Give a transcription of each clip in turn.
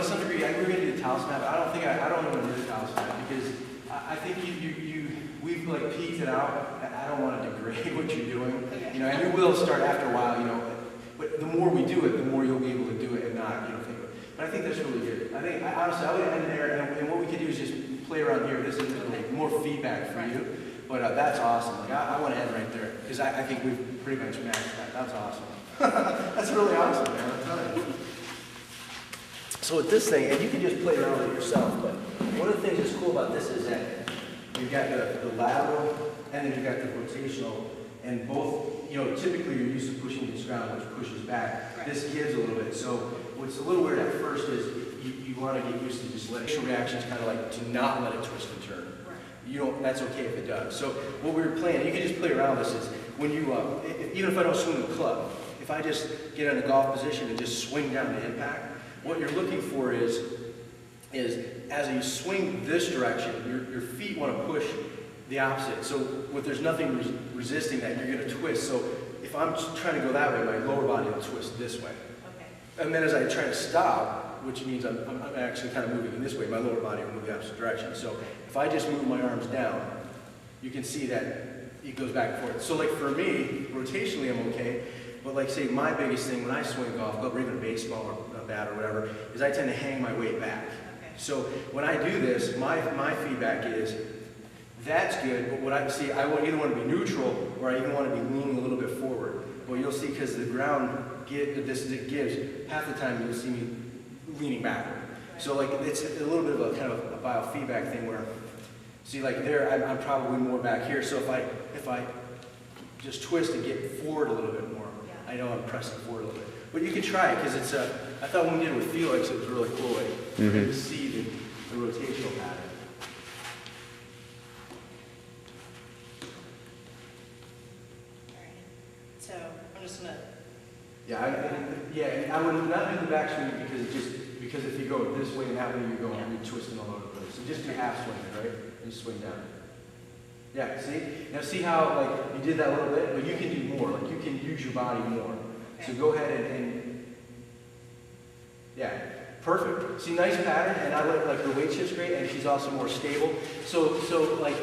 some degree, we're going to do the talisman, but I don't think I don't want to do the talisman because I think we've like peaked it out. I don't want to degrade what you're doing, you know, and you will start after a while, you know. But the more we do it, the more you'll be able to do it and not, you know, think of it. But I think that's really good. I think, honestly, I would end there, and what we could do is just play around here. This is more feedback for you. But that's awesome. Like, I want to end right there because I think we've pretty much matched that. That's awesome. That's really awesome, man. I'm telling you. So with this thing, and you can just play around with it yourself, but one of the things that's cool about this is that you've got the lateral and then you've got the rotational, and both, you know, typically you're used to pushing this ground, which pushes back. Right. This gives a little bit. So what's a little weird at first is you want to get used to just letting reactions kind of like to not let it twist and turn. You don't, that's okay if it does. So what we were playing, you can just play around this, is when you, even if I don't swing the club, if I just get in a golf position and just swing down the impact, what you're looking for is as you swing this direction, your feet want to push the opposite. So there's nothing resisting that, you're going to twist. So if I'm trying to go that way, my lower body will twist this way. Okay. And then as I try to stop, which means I'm actually kind of moving in this way, my lower body will move the opposite direction. So if I just move my arms down, you can see that it goes back and forth. So like for me, rotationally I'm okay, but like say my biggest thing when I swing a golf club or even a baseball or a bat or whatever, is I tend to hang my weight back. Okay. So when I do this, my feedback is, that's good, but what I see, I either want to be neutral or I even want to be leaning a little bit forward. Well, you'll see because the ground it gives, half the time you'll see me leaning backward. So like it's a little bit of a kind of a biofeedback thing where, see like there, I'm probably more back here. So if I just twist and get forward a little bit more, I know I'm pressing forward a little bit. But you can try it because it's I thought when we did it with Felix, it was really cool to see the rotational pattern. All right. So I'm just gonna. I would not do the backswing because if you go this way and that way, you're twisting all over the place. So just do half swing, right? And swing down. Yeah, see? Now see how like you did that a little bit, but you can do more. Like you can use your body more. Okay. So go ahead and yeah, perfect. See, nice pattern, and I like the weight shift's great, and she's also more stable. So like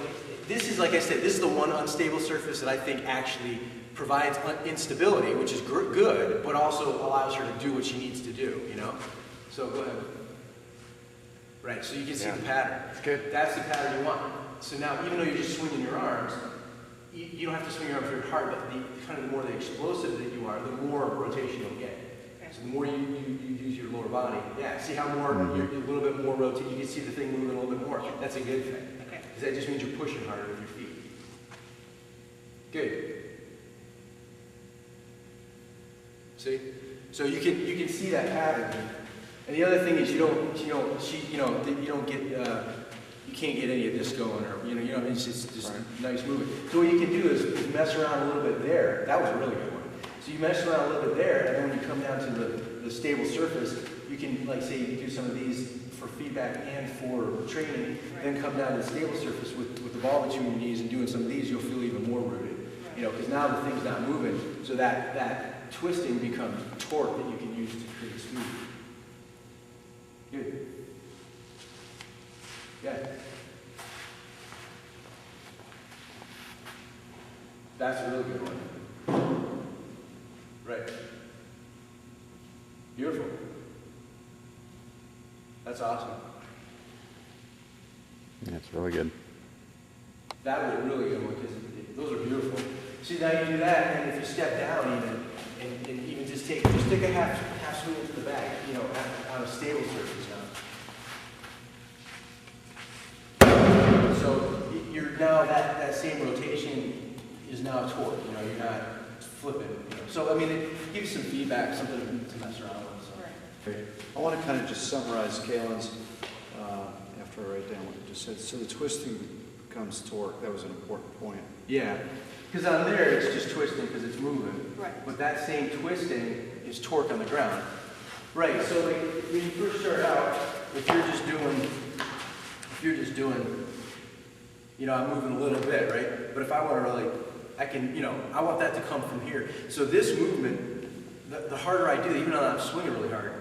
this is, like I said, this is the one unstable surface that I think actually provides instability, which is good, but also allows her to do what she needs to do, you know? So go ahead. Right, so you can see the pattern. That's good. That's the pattern you want. So now, even though you're just swinging your arms, you don't have to swing your arms very hard, but the more the explosive that you are, the more rotation you'll get. Okay. So the more you use your lower body, see how you're a little bit more rotate, you can see the thing moving a little bit more. That's a good thing. Okay. Because that just means you're pushing harder with your feet. Good. See? So you can see that pattern. And the other thing is you can't get any of this going, or it's just nice movement. So what you can do is mess around a little bit there. That was a really good one. So you mess around a little bit there, and then when you come down to the stable surface, you can, like say, you do some of these for feedback and for training, then come down to the stable surface with the ball between your knees and doing some of these, you'll feel even more rooted. Because now the thing's not moving, so that twisting becomes torque that you can use to create speed. Good. Yeah. That's a really good one. Right. Beautiful. That's awesome. That's really good. That was a really good one because those are beautiful. See, now you do that, and if you step down even, and even just take a half swing into the back, on a stable surface now. So you're now that same rotation is now torque. You're not flipping. So I mean, it gives some feedback, something to mess around with. So. Right. I want to kind of just summarize Kaylin's after I write down what you just said. So the twisting becomes torque. That was an important point. Yeah. Because on there, it's just twisting because it's moving. Right. But that same twisting is torque on the ground. Right, so like when you first start out, if you're just doing, I'm moving a little bit, right? But if I want to really, I can, I want that to come from here. So this movement, the harder I do, even though I'm swinging really hard,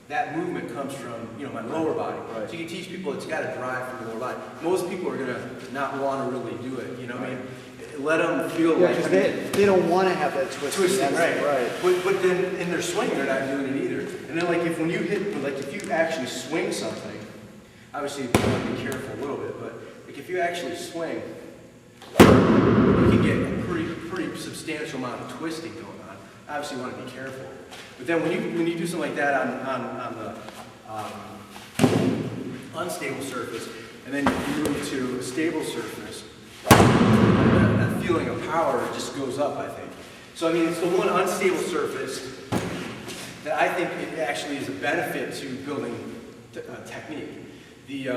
that movement comes from, you know, my lower body. Right. So you can teach people it's got to drive from the lower body. Most people are going to not want to really do it, you know what I mean? Let them feel Yeah, like... because they don't want to have that twisting. Twisting, That's right. But then in their swing, they're not doing it either. And then like when you hit, like if you actually swing something, obviously you want to be careful a little bit, but like if you actually swing, you can get a pretty substantial amount of twisting going on. Obviously you want to be careful. But then when you do something like that on the unstable surface, and then you move to a stable surface, that feeling of power just goes up, I think. So I mean, it's the one unstable surface that I think it actually is a benefit to building technique. The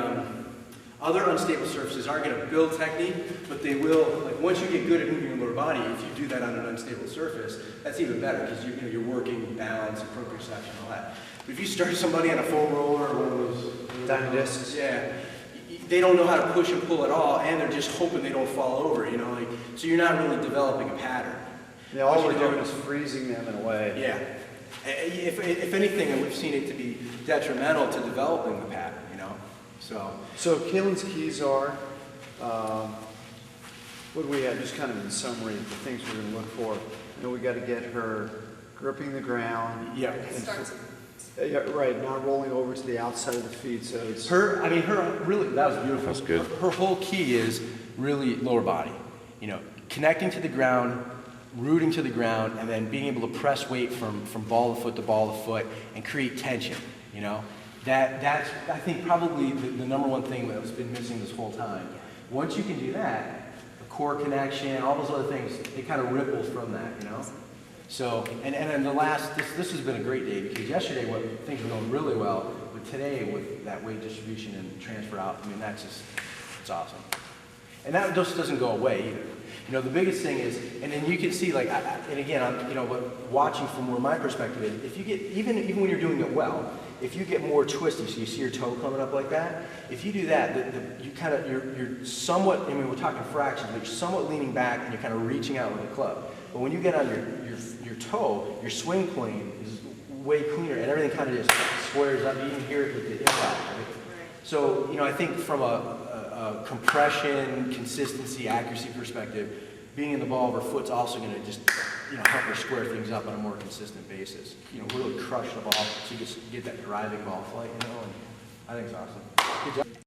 other unstable surfaces aren't going to build technique, but they will, like once you get good at moving your lower body, if you do that on an unstable surface, that's even better because you're working balance and proprioception and all that. But if you start somebody on a full roller or one of those Diamond discs. Yeah, they don't know how to push and pull at all, and they're just hoping they don't fall over, you know, like, so you're not really developing a pattern. Yeah, all we're doing is freezing them in a way. Yeah. If anything, and we've seen it to be detrimental to developing the pattern, you know, so. So Kaylin's keys are, what do we have, just kind of in summary, the things we're going to look for. You know, we got to get her gripping the ground. Yeah. Yeah, right, not rolling over to the outside of the feet, so it's... Her really, that was beautiful. That's good. Her whole key is really lower body. You know, connecting to the ground, rooting to the ground, and then being able to press weight from ball of foot to ball of foot and create tension, you know. That's, I think, probably the number one thing that's been missing this whole time. Once you can do that, the core connection, all those other things, it kind of ripples from that, you know. So, and then the last, this has been a great day because yesterday things were going really well, but today with that weight distribution and transfer out, I mean, that's just, it's awesome. And that just doesn't go away either. You know, the biggest thing is, and then you can see, like, and again, I'm, you know, watching from where my perspective is, if you get, even when you're doing it well, if you get more twisty, so you see your toe coming up like that, if you do that, you kind of, you're somewhat, I mean, we're talking fractions, but you're somewhat leaning back and you're kind of reaching out with the club. But when you get on your toe, your swing plane is way cleaner and everything kind of just squares up. You can hear it with the impact. Right? So, you know, I think from a compression, consistency, accuracy perspective, being in the ball of her foot's also going to just, you know, help her square things up on a more consistent basis. You know, really crush the ball so you get that driving ball flight, you know, and I think it's awesome. Good job.